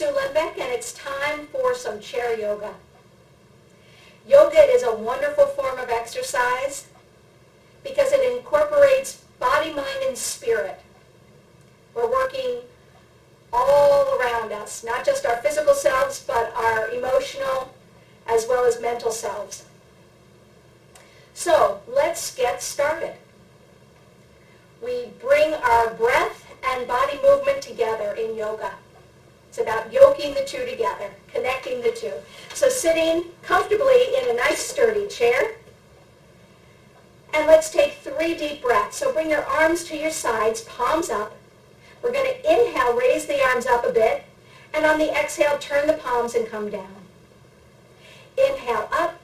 and it's time for some chair yoga. Yoga is a wonderful form of exercise because it incorporates body, mind, and spirit. We're working all around us, not just our physical selves, but our emotional as well as mental selves. So let's get started. We bring our breath and body movement together in yoga. It's about yoking the two together, connecting the two. So sitting comfortably in a nice sturdy chair. And let's take 3 deep breaths. So bring your arms to your sides, palms up. We're going to inhale, raise the arms up a bit. And on the exhale, turn the palms and come down. Inhale up.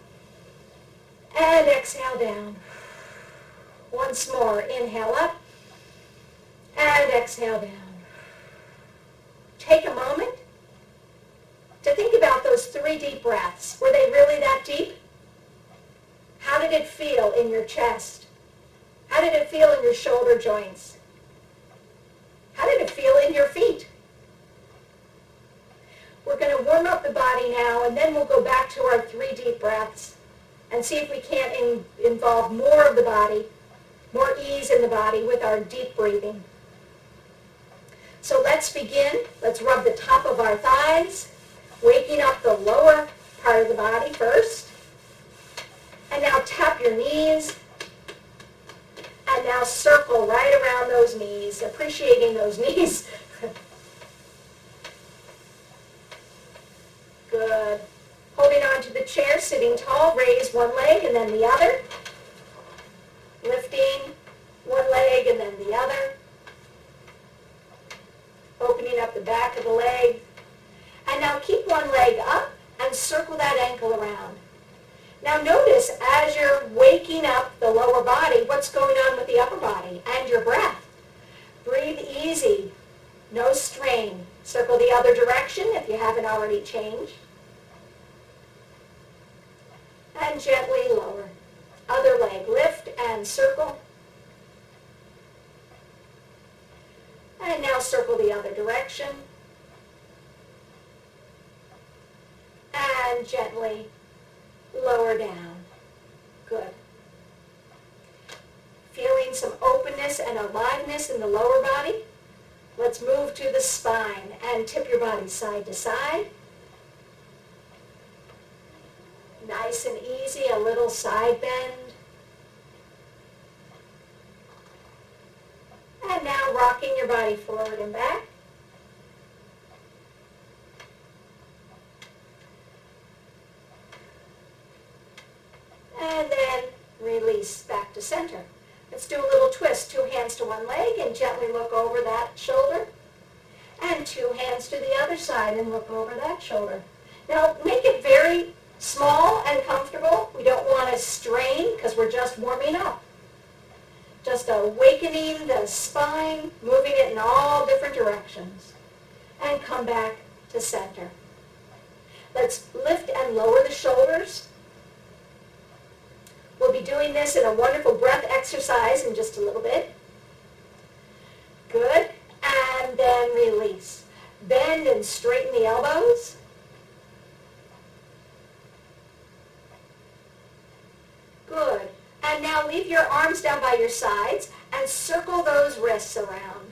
And exhale down. Once more, inhale up. And exhale down. Take a moment to think about those 3 deep breaths. Were they really that deep? How did it feel in your chest? How did it feel in your shoulder joints? How did it feel in your feet? We're going to warm up the body now, and then we'll go back to our 3 deep breaths and see if we can't involve more of the body, more ease in the body with our deep breathing. So let's begin. Let's rub the top of our thighs, waking up the lower part of the body first. And now tap your knees. And now circle right around those knees, appreciating those knees. Good. Holding on to the chair, sitting tall, raise one leg and then the other. Lifting one leg and then the other. Opening up the back of the leg. And now keep one leg up and circle that ankle around. Now notice as you're waking up the lower body, what's going on with the upper body and your breath. Breathe easy, no strain. Circle the other direction if you haven't already changed. And gently lower. Other leg, lift and circle. And now circle the other direction. And gently lower down. Good. Feeling some openness and aliveness in the lower body. Let's move to the spine and tip your body side to side. Nice and easy, a little side bend. And now rocking your body forward and back. And then release back to center. Let's do a little twist. 2 hands to one leg and gently look over that shoulder. And 2 hands to the other side and look over that shoulder. Now make it very small and comfortable. We don't want to strain because we're just warming up. Just awakening the spine, moving it in all different directions. And come back to center. Let's lift and lower the shoulders. We'll be doing this in a wonderful breath exercise in just a little bit. Good. And then release. Bend and straighten the elbows. Good. And now leave your arms down by your sides and circle those wrists around.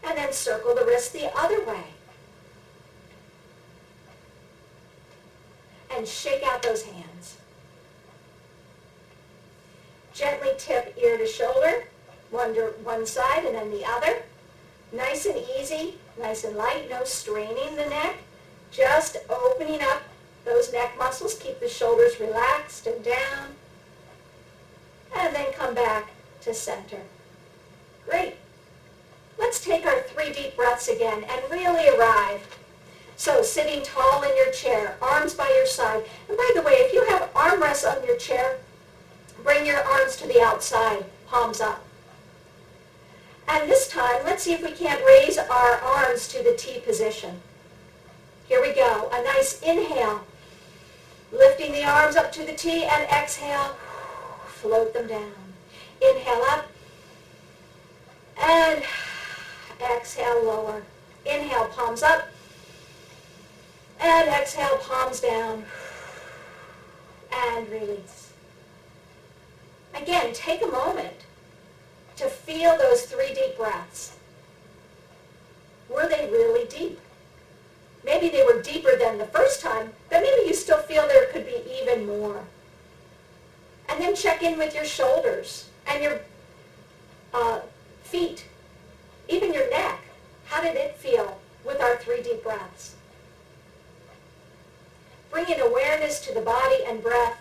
And then circle the wrists the other way. And shake out those hands. Gently tip ear to shoulder, one side and then the other. Nice and easy, nice and light, no straining the neck. Just opening up those neck muscles. Keep the shoulders relaxed and down. And then come back to center. Great. Let's take our 3 deep breaths again and really arrive. So sitting tall in your chair, arms by your side. And by the way, if you have armrests on your chair, bring your arms to the outside, palms up. And this time, let's see if we can't raise our arms to the T position. Here we go. A nice inhale. Lifting the arms up to the T and exhale. Float them down. Inhale up. And exhale lower. Inhale, palms up. And exhale, palms down. And release. Again, take a moment to feel those 3 deep breaths. Were they really deep? Maybe they were deeper than the first time, but maybe you still feel there could be even more. And then check in with your shoulders and your feet, even your neck. How did it feel with our 3 deep breaths? Bringing awareness to the body and breath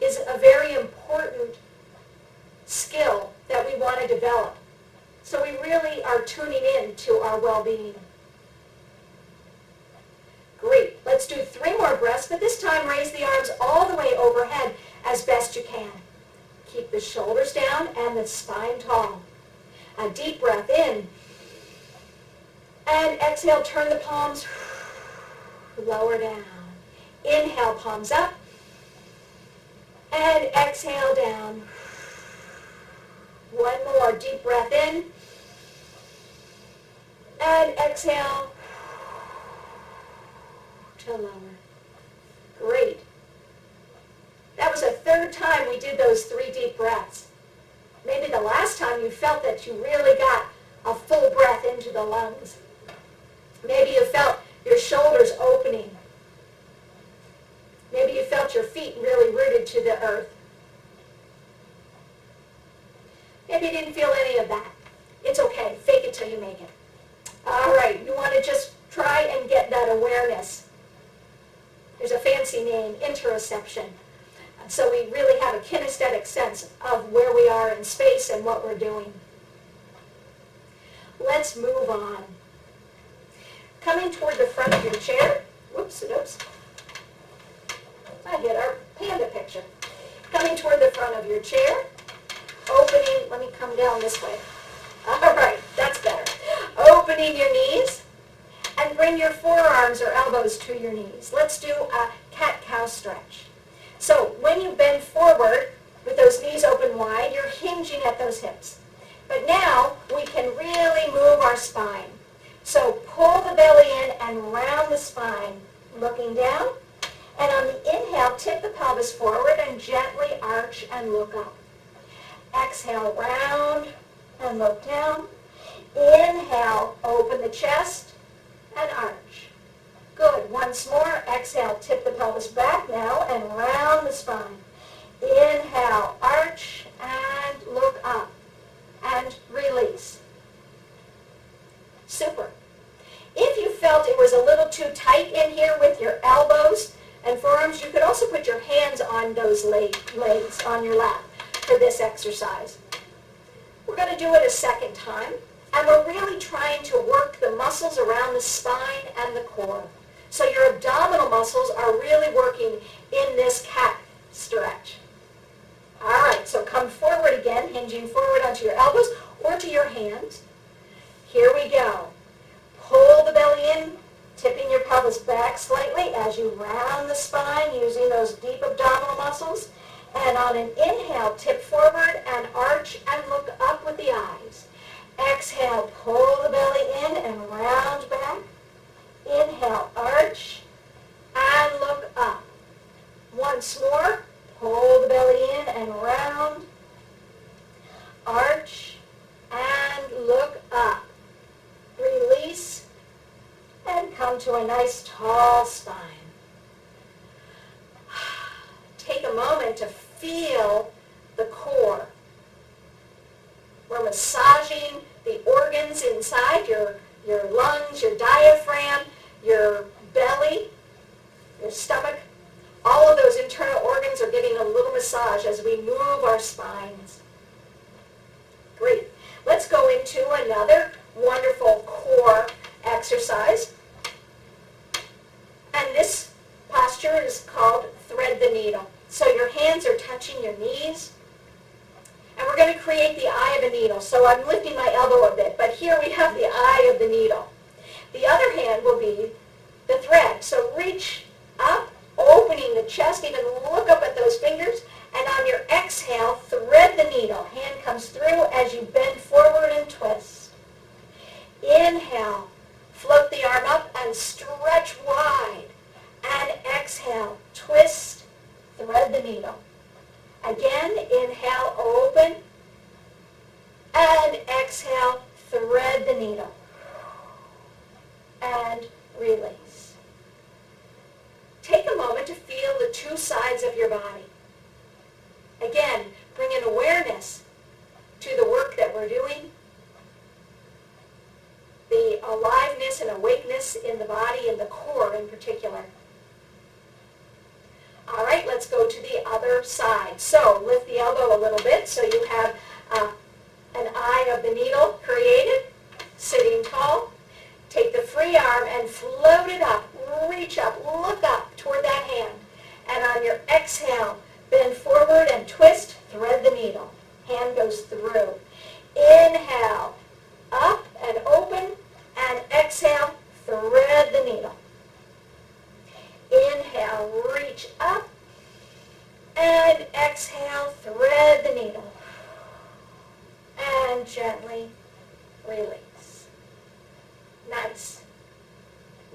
is a very important skill that we want to develop. So we really are tuning in to our well-being. Great. Let's do 3 more breaths, but this time raise the arms all the way overhead as best you can. Keep the shoulders down and the spine tall. A deep breath in. And exhale, turn the palms lower down. Inhale, palms up. And exhale, down. One more deep breath in. And exhale to lower. Great. That was the 3rd time we did those 3 deep breaths. Maybe the last time you felt that you really got a full breath into the lungs. Maybe you felt your shoulders opening. Maybe you felt your feet really rooted to the earth. Maybe you didn't feel any of that. It's okay. Fake it till you make it. All right. You want to just try and get that awareness. There's a fancy name, interoception. So we really have a kinesthetic sense of where we are in space and what we're doing. Let's move on. Coming toward the front of your chair. Whoops, oops. I hit our panda picture. Coming toward the front of your chair. Opening, let me come down this way. All right, that's better. Opening your knees and bring your forearms or elbows to your knees. Let's do a cat-cow stretch. So when you bend forward with those knees open wide, you're hinging at those hips. But now we can really move our spine. So pull the belly in and round the spine, looking down. And on the inhale, tip the pelvis forward and gently arch and look up. Exhale, round and look down. Inhale, open the chest and arch. Good. Once more. Exhale, tip the pelvis back now and round the spine. Inhale, arch and look up and release. Super. If you felt it was a little too tight in here with your elbows and forearms, you could also put your hands on those legs on your lap for this exercise. We're going to do it a second time, and we're really trying to work the muscles around the spine and the core. So your abdominal muscles are really working in this cat stretch. All right, so come forward again, hinging forward onto your elbows or to your hands. Here we go. Pull the belly in, tipping your pelvis back slightly as you round the spine using those deep abdominal muscles. And on an inhale, tip forward and arch and look up with the eyes. Exhale, pull the belly in and round back. Inhale, arch and look up. Once more, pull the belly in and round. Arch and look up. Release and come to a nice tall spine. Take a moment to feel the core. We're massaging the organs inside, your lungs, your diaphragm, your belly, your stomach. All of those internal organs are getting a little massage as we move our spines. Great. Let's go into another wonderful core exercise. And this posture is called thread the needle. So your hands are touching your knees. And we're going to create the eye of a needle. So I'm lifting my elbow a bit, but here we have the eye of the needle. The other hand will be the thread. So reach up, opening the chest, even look up at those fingers, and on your exhale, thread the needle. Hand comes through as you bend forward and twist. Inhale, the needle. Again, inhale, open, and exhale, thread the needle, and release. Take a moment to feel the two sides of your body. Again, bring in awareness to the work that we're doing, the aliveness and awakeness in the body and the core in particular. All right, let's go to the other side. So lift the elbow a little bit so you have an eye of the needle created, sitting tall. Take the free arm and float it up, reach up, look up toward that hand. And on your exhale, bend forward and twist, thread the needle. Hand goes through. Inhale, up and open, and exhale, thread the needle. Inhale, reach up, and exhale, thread the needle. And gently release. Nice.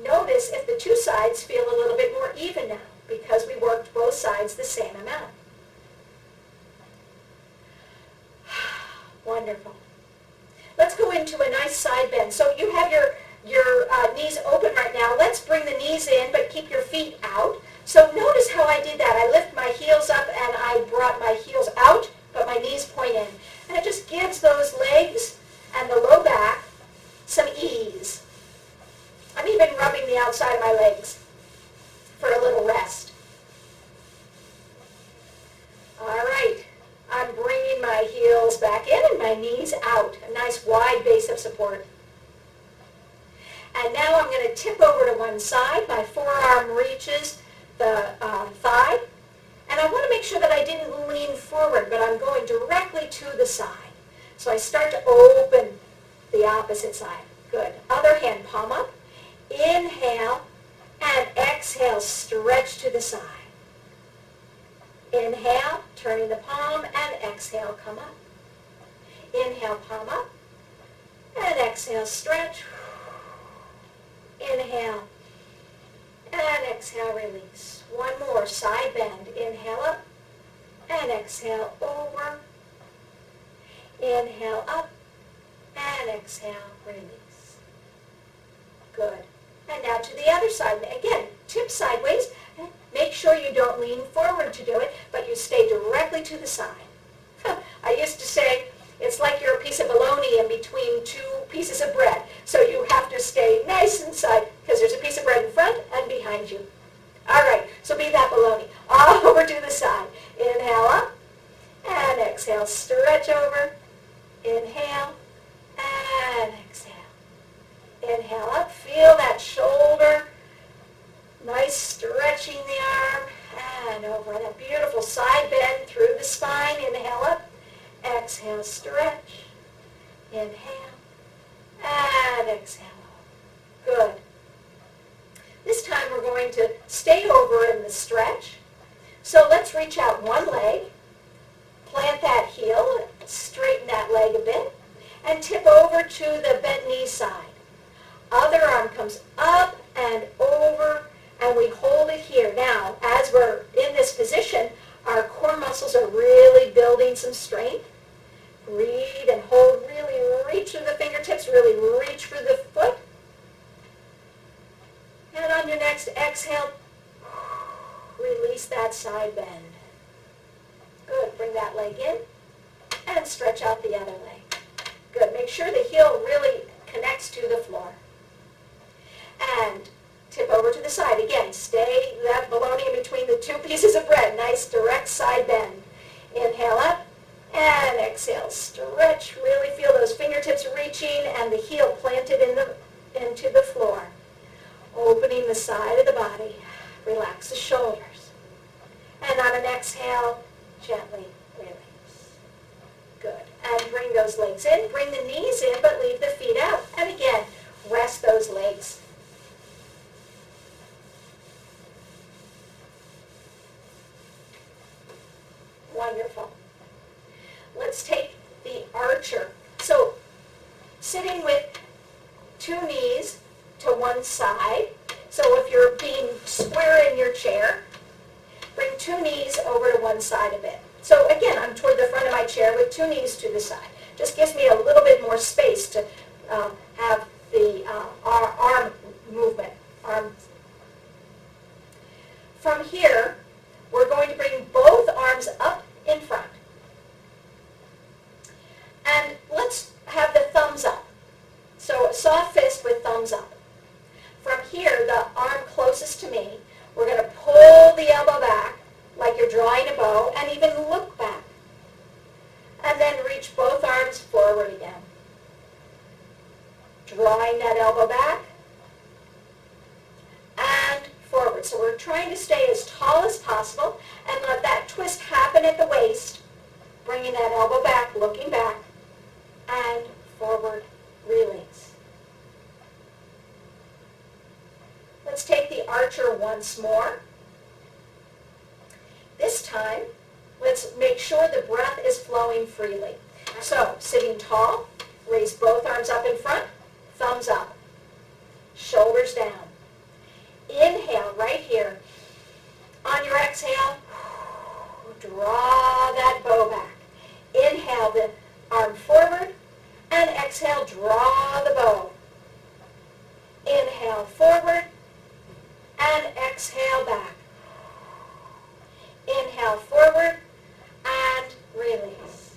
Notice if the two sides feel a little bit more even now because we worked both sides the same amount. Wonderful. Let's go into a nice side bend. So you have your knees open right now. Let's bring the knees in, but keep your feet out. So notice how I did that. I lift my heels up and I brought my heels out, but my knees point in. And it just gives those legs and the low back some ease. I'm even rubbing the outside of my legs for a little rest. All right. I'm bringing my heels back in and my knees out. A nice wide base of support. And now I'm going to tip over to one side. My forearm reaches the thigh. And I want to make sure that I didn't lean forward, but I'm going directly to the side. So I start to open the opposite side. Good. Other hand, palm up. Inhale and exhale, stretch to the side. Inhale, turning the palm, and exhale, come up. Inhale, palm up, and exhale, stretch. Inhale, and exhale, release. One more, side bend. Inhale up, and exhale, over. Inhale up, and exhale, release. Good. And now to the other side. Again, tip sideways. Make sure you don't lean forward to do it, but you stay directly to the side. I used to say, it's like you're a piece of bologna in between two pieces of bread. So you have to stay nice inside because there's a piece of bread in front and behind you. All right, so be that bologna. All over to the side. Inhale up and exhale. Stretch over. Inhale and exhale. Inhale up. Feel that shoulder. Nice stretching the arm and over. That beautiful side bend through the spine. Inhale up. Exhale, stretch. Inhale and exhale. Good. This time we're going to stay over in the stretch. So let's reach out one leg, plant that heel, straighten that leg a bit, and tip over to the bent knee side. Other arm comes up and over, and we hold it here. Now, as we're in this position, our core muscles are really building some strength. Breathe and hold, really reach through the fingertips, really reach for the foot. And on your next exhale, release that side bend. Good, bring that leg in and stretch out the other leg. Good, make sure the heel really connects to the floor. And tip over to the side. Again, stay that bologna in between the two pieces of bread. Nice direct side bend. Inhale up and exhale. Stretch. Really feel those fingertips reaching and the heel planted into the floor. Opening the side of the body. Relax the shoulders. And on an exhale, gently release. Good. And bring those legs in. Bring the knees in, but leave the feet out. And again, rest those legs. Wonderful. Let's take the archer. So sitting with two knees to one side. So if you're being square in your chair, bring 2 knees over to one side of it. So again, I'm toward the front of my chair with 2 knees to the side. Just gives me a little bit more space to have the arm movement. From here, we're going to bring both arms up in front. And let's have the thumbs up. So a soft fist with thumbs up. From here, the arm closest to me, we're going to pull the elbow back like you're drawing a bow and even look back. And then reach both arms forward again. Drawing that elbow back and forward. So we're trying to stay as tall as possible and let that twist happen at the waist, bringing that elbow back, looking back, and forward release. Let's take the archer once more. This time, let's make sure the breath is flowing freely. So, sitting tall, raise both arms up in front, thumbs up, shoulders down. Inhale right here. On your exhale, draw that bow back. Inhale the arm forward, and exhale, draw the bow. Inhale forward, and exhale back. Inhale forward, and release.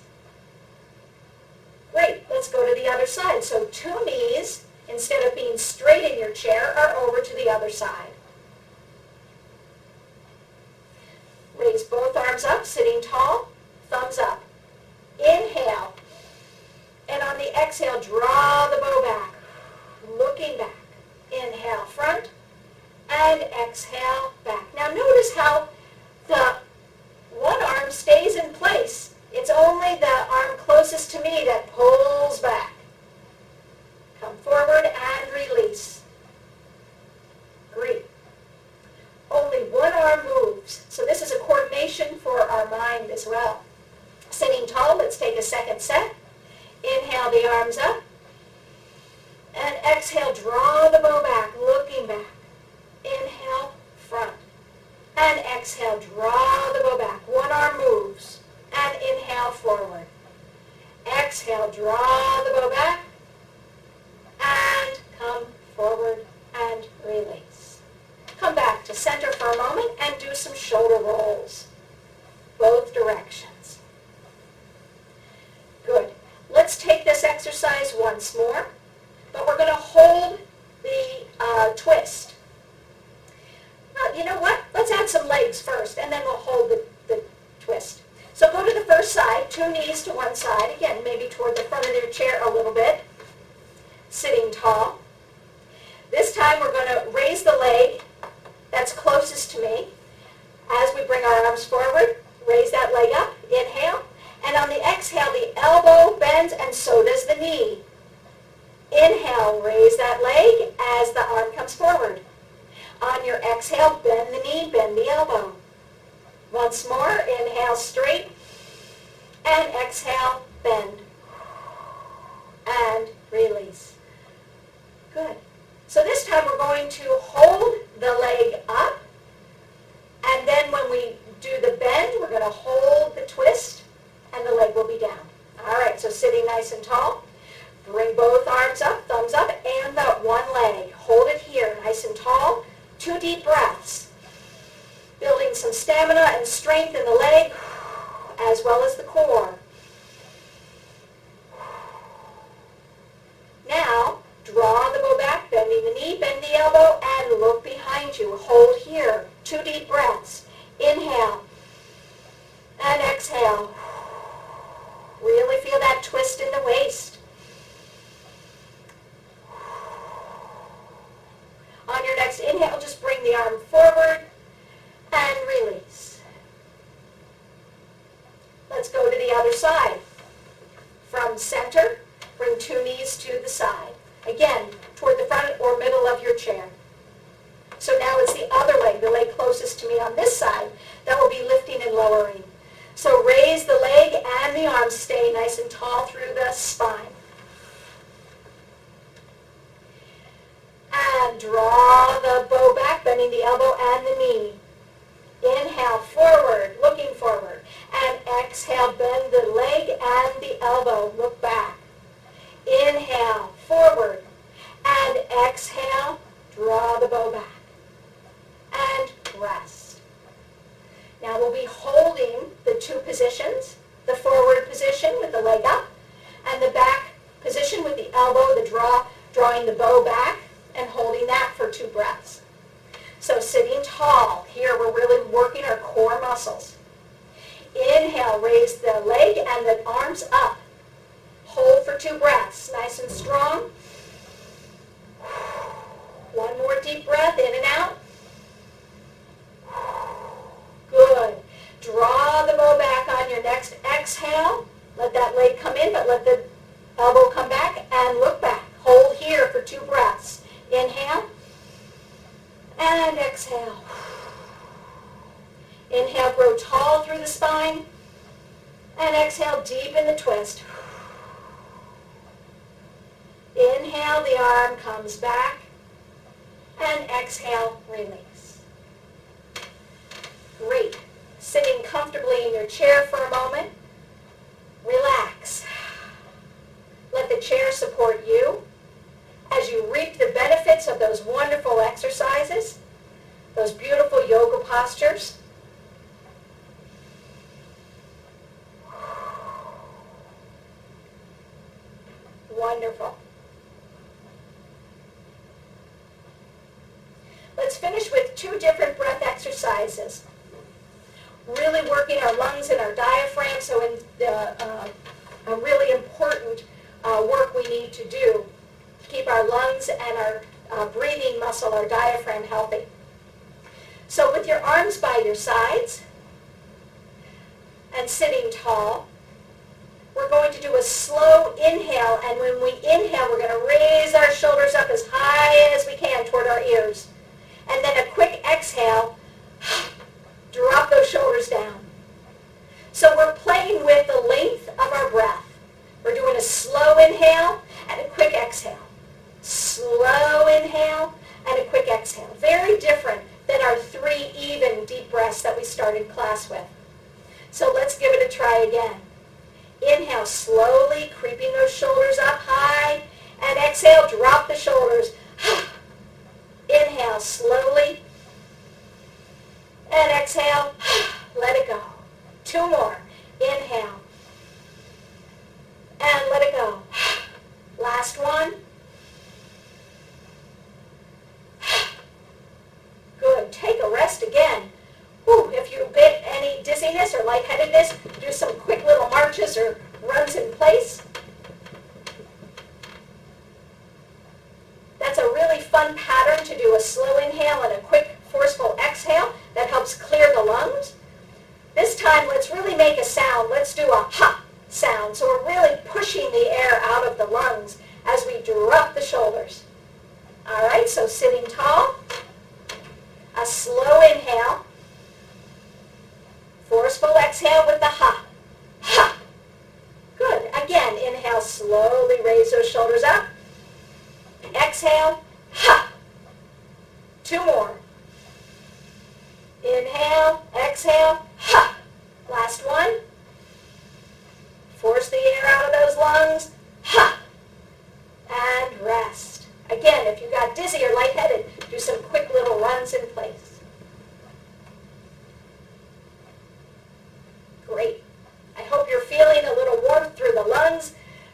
Great, let's go to the other side. So 2 knees, instead of being straight in your chair, are over to the other side. Raise both arms up, sitting tall, thumbs up. Inhale, and on the exhale, draw the bow back, looking back. Inhale front, and exhale back. Now notice how the one arm stays in place. It's only the arm closest to me that pulls back. Come forward and release. Great. Only one arm moves. So this is a coordination for our mind as well. Sitting tall, let's take a second set. Inhale the arms up. And exhale, draw the bow back, looking back. Inhale, front. And exhale, draw the bow back. One arm moves. And inhale, forward. Exhale, draw the bow back. And come forward and release. Come back to center for a moment and do some shoulder rolls. Both directions. Good. Let's take this exercise once more, but we're going to hold the twist. You know what? Let's add some legs first, and then we'll hold the twist. So go to the first side, 2 knees to one side. Again, maybe toward the front of your chair a little bit. Sitting tall. This time we're going to raise the leg that's closest to me. As we bring our arms forward, raise that leg up. Inhale. And on the exhale, the elbow bends, and so does the knee. Inhale, raise that leg as the arm comes forward. On your exhale, bend the knee, bend the elbow. Once more, inhale straight, and exhale, bend, and release. Good. So this time we're going to hold the leg up, and then when we do the bend, we're going to hold the twist, and the leg will be down. All right, so sitting nice and tall. Bring both arms up, thumbs up, and the one leg. Hold it here, nice and tall. 2 deep breaths. Building some stamina and strength in the leg, as well as the core. Now, draw the bow back, bending the knee, bend the elbow, and look behind you. Hold here. 2 deep breaths. Inhale. And exhale. Really feel that twist in the waist. On your next inhale, just bring the arm forward and release. Let's go to the other side. From center, bring 2 knees to the side. Again, toward the front or middle of your chair. So now it's the other leg, the leg closest to me on this side, that will be lifting and lowering. So raise the leg and the arms, stay nice and tall through the spine. And draw the bow back, bending the elbow and the knee. Inhale forward. holding the two positions, the forward position with the leg up, and the back position with the elbow, drawing the bow back, and holding that for 2 breaths. So sitting tall, here we're really working our core muscles. Inhale, raise the leg and the arms up. Hold for 2 breaths, nice and strong. One more deep breath, in and out. Good. Draw the bow back on your next exhale. Let that leg come in, but let the elbow come back and look back. Hold here for 2 breaths. Inhale and exhale. Inhale, grow tall through the spine, and exhale, deepen the twist. Inhale, the arm comes back, and exhale, release. Great. Sitting comfortably in your chair for a moment. Relax. Let the chair support you as you reap the benefits of those wonderful exercises, those beautiful yoga postures. Wonderful. Let's finish with 2 different breath exercises. Really working our lungs and our diaphragm, so in a really important work we need to do to keep our lungs and our breathing muscle, our diaphragm, healthy. So with your arms by your sides and sitting tall, we're going to do a slow inhale, and when we inhale, we're going to raise our shoulders up as high as we can toward our ears. And then a quick exhale, drop those shoulders down. So we're playing with the length of our breath. We're doing a slow inhale and a quick exhale. Slow inhale and a quick exhale. Very different than our 3 even deep breaths that we started class with. So let's give it a try again. Inhale slowly, creeping those shoulders up high, and exhale, drop the shoulders. Inhale slowly, and exhale, let it go. 2 more. Inhale, and let it go. Last one. Good. Take a rest again. Whew, if you get any dizziness or lightheadedness, do some quick little marches or runs in place. That's a really fun pattern to do a slow inhale and a quick forceful exhale. That helps clear the lungs. This time, let's really make a sound. Let's do a ha sound. So we're really pushing the air out of the lungs as we drop the shoulders. All right, so sitting tall, a slow inhale, forceful exhale with the ha. Ha. Good. Again, inhale, slowly raise those shoulders up. Exhale, ha. 2 more. Inhale, exhale, ha. Last one. Force the air out of those lungs, ha. And rest. Again, if you got dizzy or lightheaded, do some quick little runs in place. Great. I hope you're feeling a little warmth through the lungs,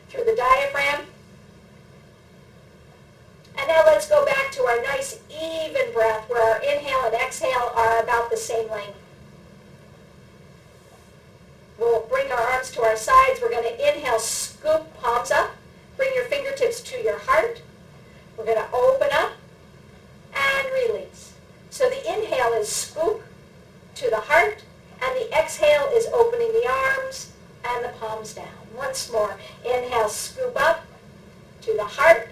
through the diaphragm. And now let's go back to our nice even breath where our inhale and exhale are about the same length. We'll bring our arms to our sides. We're going to inhale, scoop palms up. Bring your fingertips to your heart. We're going to open up and release. So the inhale is scoop to the heart, and the exhale is opening the arms and the palms down. Once more, inhale, scoop up to the heart,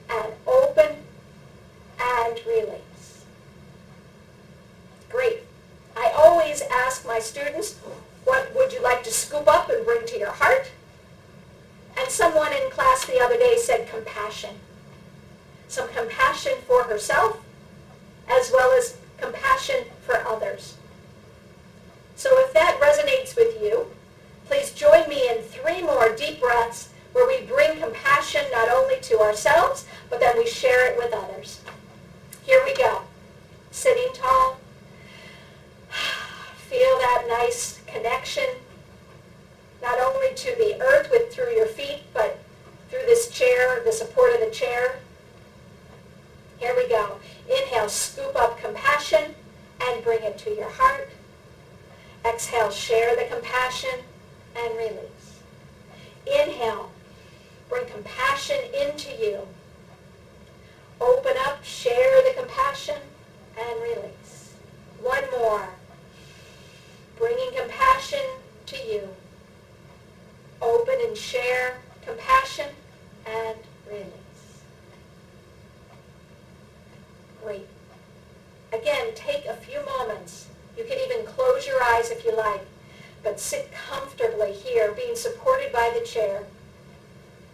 and open and release. Great. I always ask my students, what would you like to scoop up and bring to your heart? And someone in class the other day said compassion. Some compassion for herself, as well as compassion for others. So if that resonates with you, please join me in 3 more deep breaths where we bring compassion not only to ourselves, but then we share it with others. Here we go. Sitting tall. Feel that nice connection, not only to the earth through your feet, but through this chair, the support of the chair. Here we go. Inhale, scoop up compassion and bring it to your heart. Exhale, share the compassion and release. Inhale, bring compassion into you. Open up, share the compassion and release. One more. Bringing compassion to you. Open and share compassion and release. Great. Again, take a few moments. You can even close your eyes if you like, but sit comfortably here, being supported by the chair,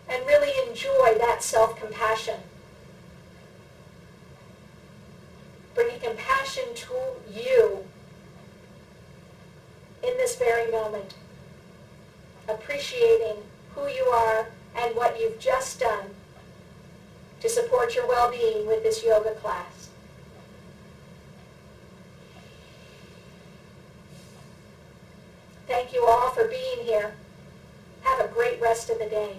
and really enjoy that self-compassion. Bringing compassion to you in this very moment, appreciating who you are and what you've just done to support your well-being with this yoga class. Thank you all for being here. Have a great rest of the day.